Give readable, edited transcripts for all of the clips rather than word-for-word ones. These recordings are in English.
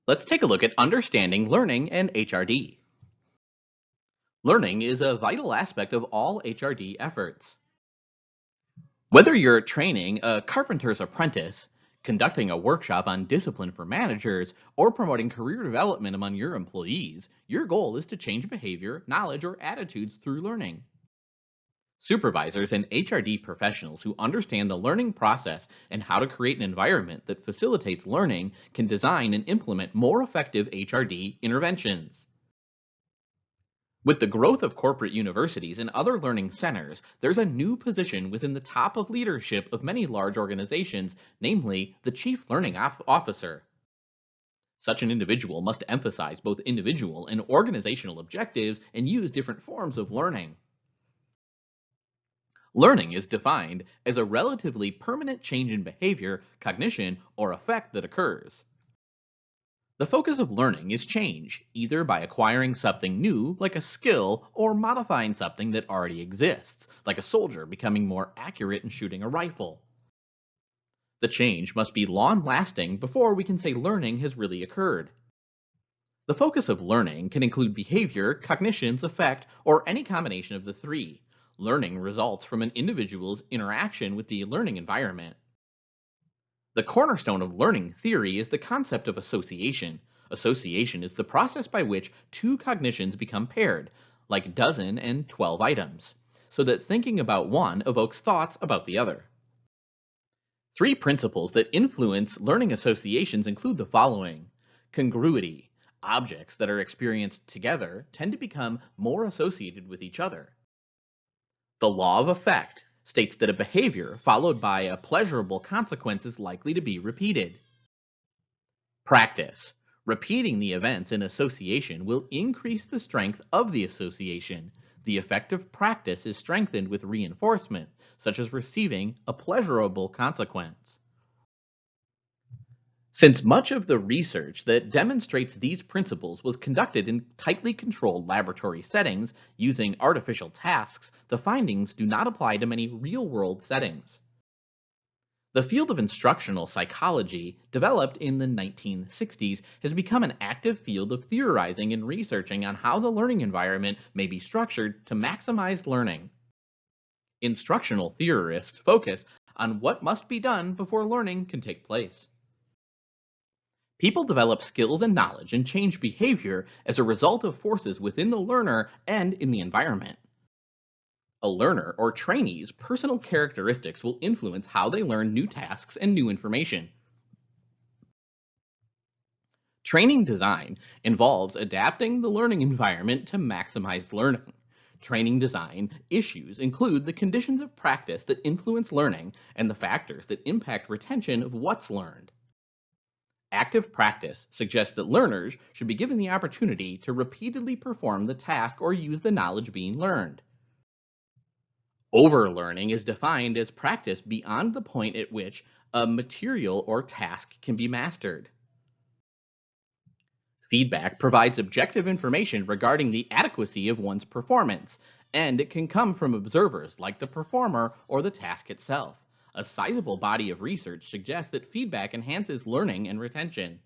Let's take a look at understanding learning and HRD. Learning is a vital aspect of all HRD efforts. Whether you're training a carpenter's apprentice, conducting a workshop on discipline for managers, or promoting career development among your employees, your goal is to change behavior, knowledge, or attitudes through learning. Supervisors and HRD professionals who understand the learning process and how to create an environment that facilitates learning can design and implement more effective HRD interventions. With the growth of corporate universities and other learning centers, there's a new position within the top of leadership of many large organizations, namely the Chief Learning Officer. Such an individual must emphasize both individual and organizational objectives and use different forms of learning. Learning is defined as a relatively permanent change in behavior, cognition, or effect that occurs. The focus of learning is change, either by acquiring something new, like a skill, or modifying something that already exists, like a soldier becoming more accurate in shooting a rifle. The change must be long-lasting before we can say learning has really occurred. The focus of learning can include behavior, cognition's effect, or any combination of the three. Learning results from an individual's interaction with the learning environment. The cornerstone of learning theory is the concept of association. Association is the process by which two cognitions become paired, like dozen and 12 items, so that thinking about one evokes thoughts about the other. Three principles that influence learning associations include the following. Congruity. Objects that are experienced together tend to become more associated with each other. The law of effect states that a behavior followed by a pleasurable consequence is likely to be repeated. Practice. Repeating the events in association will increase the strength of the association. The effect of practice is strengthened with reinforcement, such as receiving a pleasurable consequence. Since much of the research that demonstrates these principles was conducted in tightly controlled laboratory settings using artificial tasks, the findings do not apply to many real-world settings. The field of instructional psychology, developed in the 1960s, has become an active field of theorizing and researching on how the learning environment may be structured to maximize learning. Instructional theorists focus on what must be done before learning can take place. People develop skills and knowledge and change behavior as a result of forces within the learner and in the environment. A learner or trainee's personal characteristics will influence how they learn new tasks and new information. Training design involves adapting the learning environment to maximize learning. Training design issues include the conditions of practice that influence learning and the factors that impact retention of what's learned. Active practice suggests that learners should be given the opportunity to repeatedly perform the task or use the knowledge being learned. Overlearning is defined as practice beyond the point at which a material or task can be mastered. Feedback provides objective information regarding the adequacy of one's performance, and it can come from observers like the performer or the task itself. A sizable body of research suggests that feedback enhances learning and retention.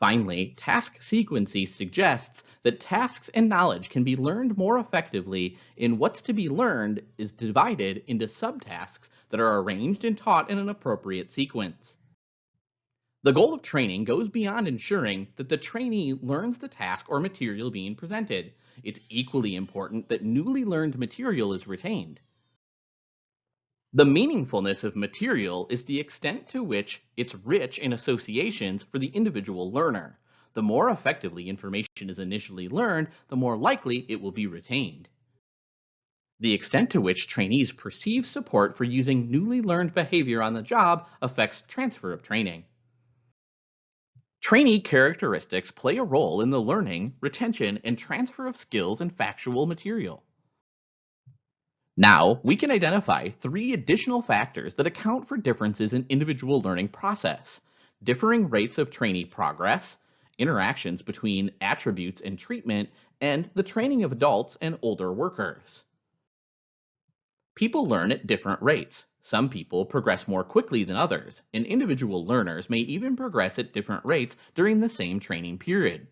Finally, task sequencing suggests that tasks and knowledge can be learned more effectively in what's to be learned is divided into subtasks that are arranged and taught in an appropriate sequence. The goal of training goes beyond ensuring that the trainee learns the task or material being presented. It's equally important that newly learned material is retained. The meaningfulness of material is the extent to which it's rich in associations for the individual learner. The more effectively information is initially learned, the more likely it will be retained. The extent to which trainees perceive support for using newly learned behavior on the job affects transfer of training. Trainee characteristics play a role in the learning, retention, and transfer of skills and factual material. Now, we can identify three additional factors that account for differences in individual learning process: differing rates of trainee progress, interactions between attributes and treatment, and the training of adults and older workers. People learn at different rates. Some people progress more quickly than others, and individual learners may even progress at different rates during the same training period.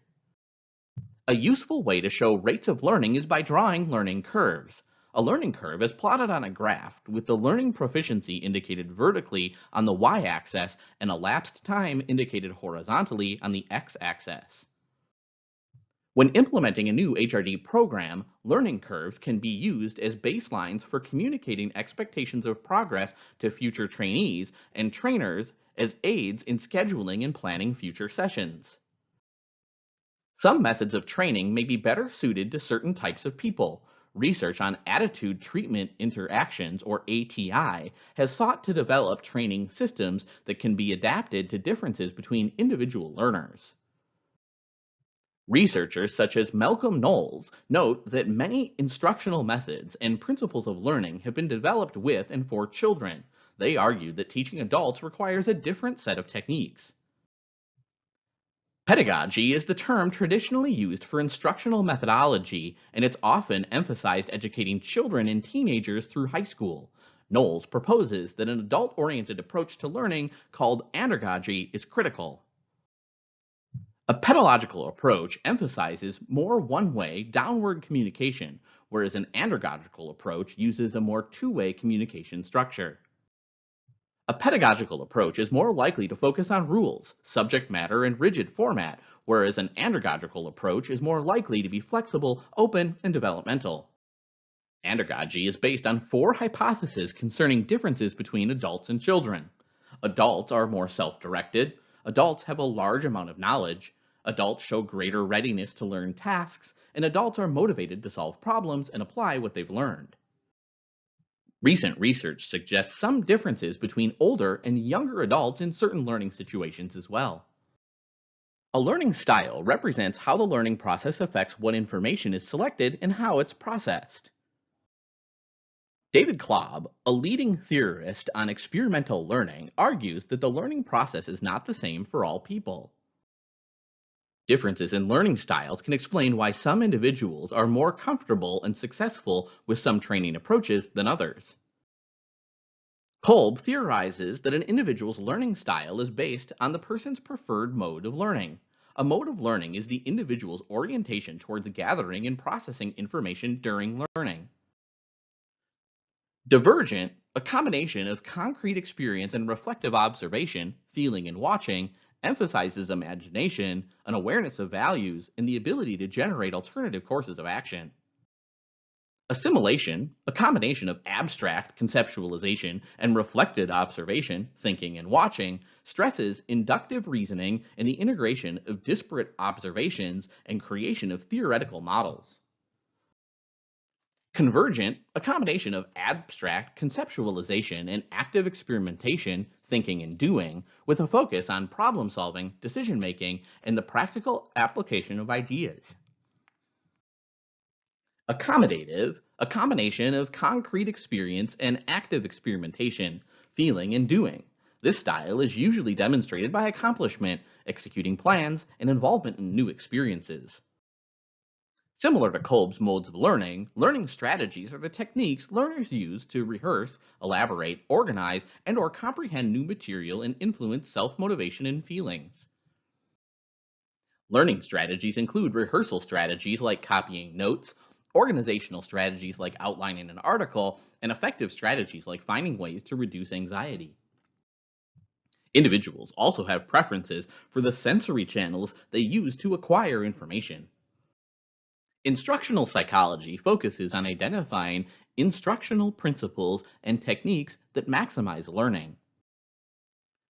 A useful way to show rates of learning is by drawing learning curves. A learning curve is plotted on a graph with the learning proficiency indicated vertically on the y-axis and elapsed time indicated horizontally on the x-axis. When implementing a new HRD program, learning curves can be used as baselines for communicating expectations of progress to future trainees and trainers as aids in scheduling and planning future sessions. Some methods of training may be better suited to certain types of people. Research on attitude treatment interactions, or ATI, has sought to develop training systems that can be adapted to differences between individual learners. Researchers such as Malcolm Knowles note that many instructional methods and principles of learning have been developed with and for children. They argue that teaching adults requires a different set of techniques. Pedagogy is the term traditionally used for instructional methodology, and it's often emphasized educating children and teenagers through high school. Knowles proposes that an adult-oriented approach to learning called andragogy is critical. A pedagogical approach emphasizes more one-way, downward communication, whereas an andragogical approach uses a more two-way communication structure. A pedagogical approach is more likely to focus on rules, subject matter, and rigid format, whereas an andragogical approach is more likely to be flexible, open, and developmental. Andragogy is based on 4 hypotheses concerning differences between adults and children. Adults are more self-directed, adults have a large amount of knowledge, adults show greater readiness to learn tasks, and adults are motivated to solve problems and apply what they've learned. Recent research suggests some differences between older and younger adults in certain learning situations as well. A learning style represents how the learning process affects what information is selected and how it's processed. David Klobb, a leading theorist on experimental learning, argues that the learning process is not the same for all people. Differences in learning styles can explain why some individuals are more comfortable and successful with some training approaches than others. Kolb theorizes that an individual's learning style is based on the person's preferred mode of learning. A mode of learning is the individual's orientation towards gathering and processing information during learning. Divergent, a combination of concrete experience and reflective observation, feeling and watching, emphasizes imagination, an awareness of values, and the ability to generate alternative courses of action. Assimilation, a combination of abstract conceptualization and reflected observation, thinking and watching, stresses inductive reasoning and the integration of disparate observations and creation of theoretical models. Convergent, a combination of abstract conceptualization and active experimentation, thinking and doing, with a focus on problem solving, decision making, and the practical application of ideas. Accommodative, a combination of concrete experience and active experimentation, feeling and doing. This style is usually demonstrated by accomplishment, executing plans, and involvement in new experiences. Similar to Kolb's modes of learning, learning strategies are the techniques learners use to rehearse, elaborate, organize, and/or comprehend new material and influence self-motivation and feelings. Learning strategies include rehearsal strategies like copying notes, organizational strategies like outlining an article, and effective strategies like finding ways to reduce anxiety. Individuals also have preferences for the sensory channels they use to acquire information. Instructional psychology focuses on identifying instructional principles and techniques that maximize learning.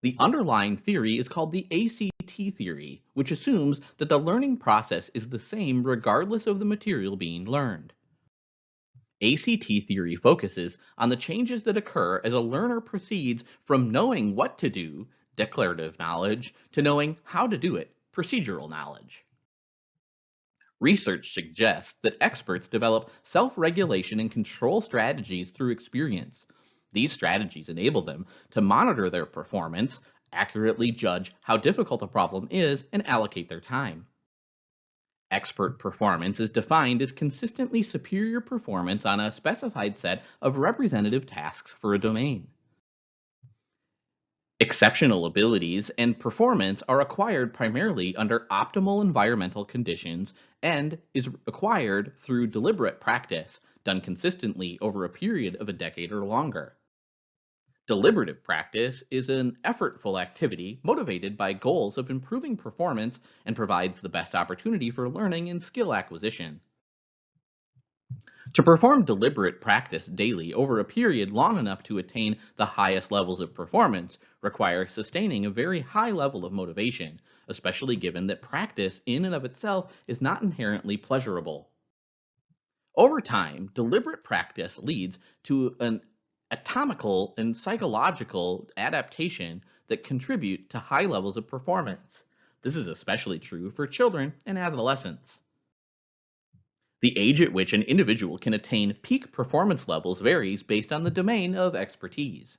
The underlying theory is called the ACT theory, which assumes that the learning process is the same regardless of the material being learned. ACT theory focuses on the changes that occur as a learner proceeds from knowing what to do, declarative knowledge, to knowing how to do it, procedural knowledge. Research suggests that experts develop self-regulation and control strategies through experience. These strategies enable them to monitor their performance, accurately judge how difficult a problem is, and allocate their time. Expert performance is defined as consistently superior performance on a specified set of representative tasks for a domain. Exceptional abilities and performance are acquired primarily under optimal environmental conditions and is acquired through deliberate practice, done consistently over a period of a decade or longer. Deliberative practice is an effortful activity motivated by goals of improving performance and provides the best opportunity for learning and skill acquisition. To perform deliberate practice daily over a period long enough to attain the highest levels of performance requires sustaining a very high level of motivation, especially given that practice in and of itself is not inherently pleasurable. Over time, deliberate practice leads to an anatomical and psychological adaptation that contribute to high levels of performance. This is especially true for children and adolescents. The age at which an individual can attain peak performance levels varies based on the domain of expertise.